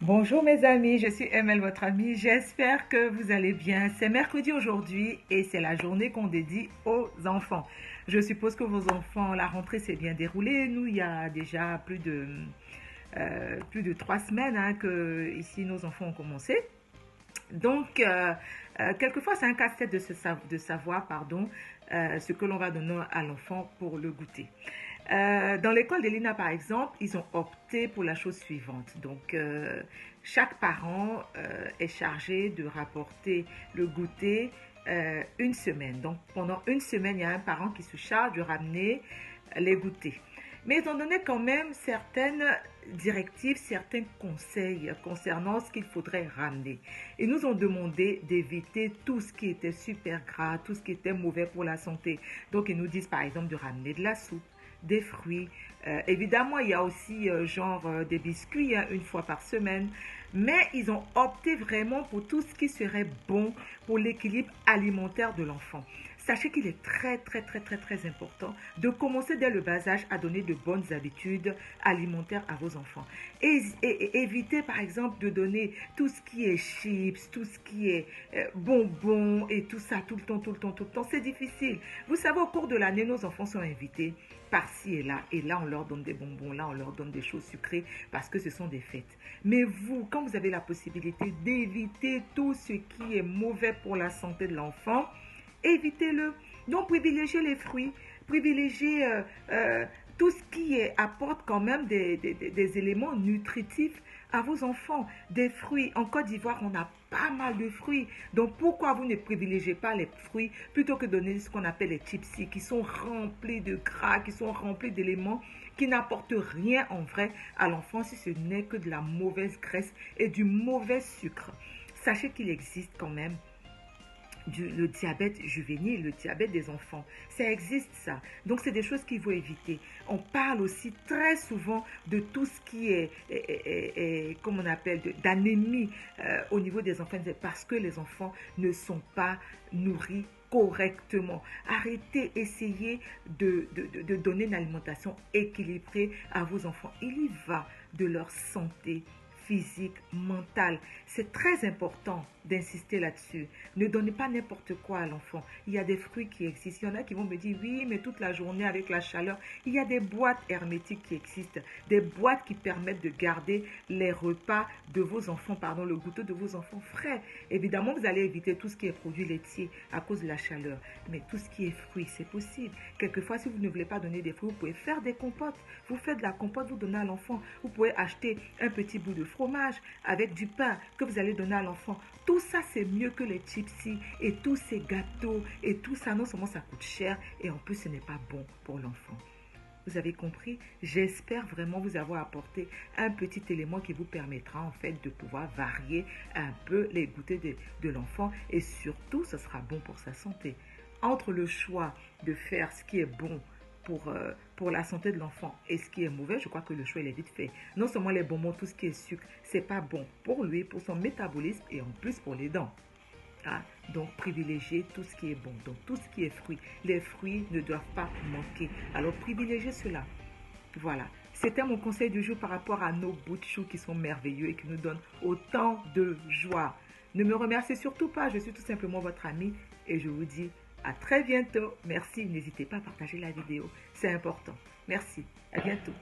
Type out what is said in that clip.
Bonjour mes amis, je suis Emel, votre amie. J'espère que vous allez bien. C'est mercredi aujourd'hui et c'est la journée qu'on dédie aux enfants. Je suppose que vos enfants, la rentrée s'est bien déroulée. Nous, il y a déjà plus de 3 semaines que ici nos enfants ont commencé. Donc, quelquefois, c'est un casse-tête de savoir, ce que l'on va donner à l'enfant pour le goûter. Dans l'école de l'INA, par exemple, ils ont opté pour la chose suivante. Donc, chaque parent est chargé de rapporter le goûter une semaine. Donc, pendant une semaine, il y a un parent qui se charge de ramener les goûters. Mais ils ont donné quand même certaines directives, certains conseils concernant ce qu'il faudrait ramener. Ils nous ont demandé d'éviter tout ce qui était super gras, tout ce qui était mauvais pour la santé. Donc, ils nous disent par exemple de ramener de la soupe, des fruits. Évidemment, il y a aussi des biscuits une fois par semaine. Mais ils ont opté vraiment pour tout ce qui serait bon pour l'équilibre alimentaire de l'enfant. Sachez qu'il est très, très, très, très, très important de commencer dès le bas âge à donner de bonnes habitudes alimentaires à vos enfants. Et évitez, par exemple, de donner tout ce qui est chips, tout ce qui est bonbons et tout ça tout le temps, tout le temps, tout le temps. C'est difficile. Vous savez, au cours de l'année, nos enfants sont invités par-ci et là. Et là, on leur donne des bonbons, là, on leur donne des choses sucrées parce que ce sont des fêtes. Mais vous, quand vous avez la possibilité d'éviter tout ce qui est mauvais pour la santé de l'enfant, évitez-le. Donc, privilégiez les fruits, privilégiez tout ce qui apporte quand même des éléments nutritifs à vos enfants. Des fruits. En Côte d'Ivoire, on a pas mal de fruits. Donc, pourquoi vous ne privilégiez pas les fruits plutôt que de donner ce qu'on appelle les chips qui sont remplis de gras, qui sont remplis d'éléments qui n'apportent rien en vrai à l'enfant si ce n'est que de la mauvaise graisse et du mauvais sucre. Sachez qu'il existe quand même le diabète juvénile, le diabète des enfants. Ça existe ça. Donc c'est des choses qu'il faut éviter. On parle aussi très souvent de tout ce qui comme on appelle, d'anémie au niveau des enfants parce que les enfants ne sont pas nourris correctement. Arrêtez, essayez de donner une alimentation équilibrée à vos enfants. Il y va de leur santé physique, mentale. C'est très important d'insister là-dessus. Ne donnez pas n'importe quoi à l'enfant. Il y a des fruits qui existent. Il y en a qui vont me dire, oui, mais toute la journée avec la chaleur, il y a des boîtes hermétiques qui existent. Des boîtes qui permettent de garder les repas de vos enfants, le goûter de vos enfants frais. Évidemment, vous allez éviter tout ce qui est produits laitiers à cause de la chaleur. Mais tout ce qui est fruits, c'est possible. Quelquefois, si vous ne voulez pas donner des fruits, vous pouvez faire des compotes. Vous faites de la compote, vous donnez à l'enfant. Vous pouvez acheter un petit bout de fromage avec du pain que vous allez donner à l'enfant. Tout ça, c'est mieux que les chipsies et tous ces gâteaux et tout ça. Non seulement ça coûte cher et en plus, ce n'est pas bon pour l'enfant. Vous avez compris? J'espère vraiment vous avoir apporté un petit élément qui vous permettra en fait de pouvoir varier un peu les goûters de l'enfant et surtout, ce sera bon pour sa santé. Entre le choix de faire ce qui est bon pour la santé de l'enfant et ce qui est mauvais, je crois que le choix il est vite fait. Non seulement les bonbons, tout ce qui est sucre, c'est pas bon pour lui, pour son métabolisme et en plus pour les dents. Ah, donc privilégiez tout ce qui est bon, donc tout ce qui est fruits. Les fruits ne doivent pas manquer. Alors privilégiez cela. Voilà. C'était mon conseil du jour par rapport à nos bouts de choux qui sont merveilleux et qui nous donnent autant de joie. Ne me remerciez surtout pas, je suis tout simplement votre amie et je vous dis à très bientôt. Merci, n'hésitez pas à partager la vidéo, c'est important. Merci, à bientôt.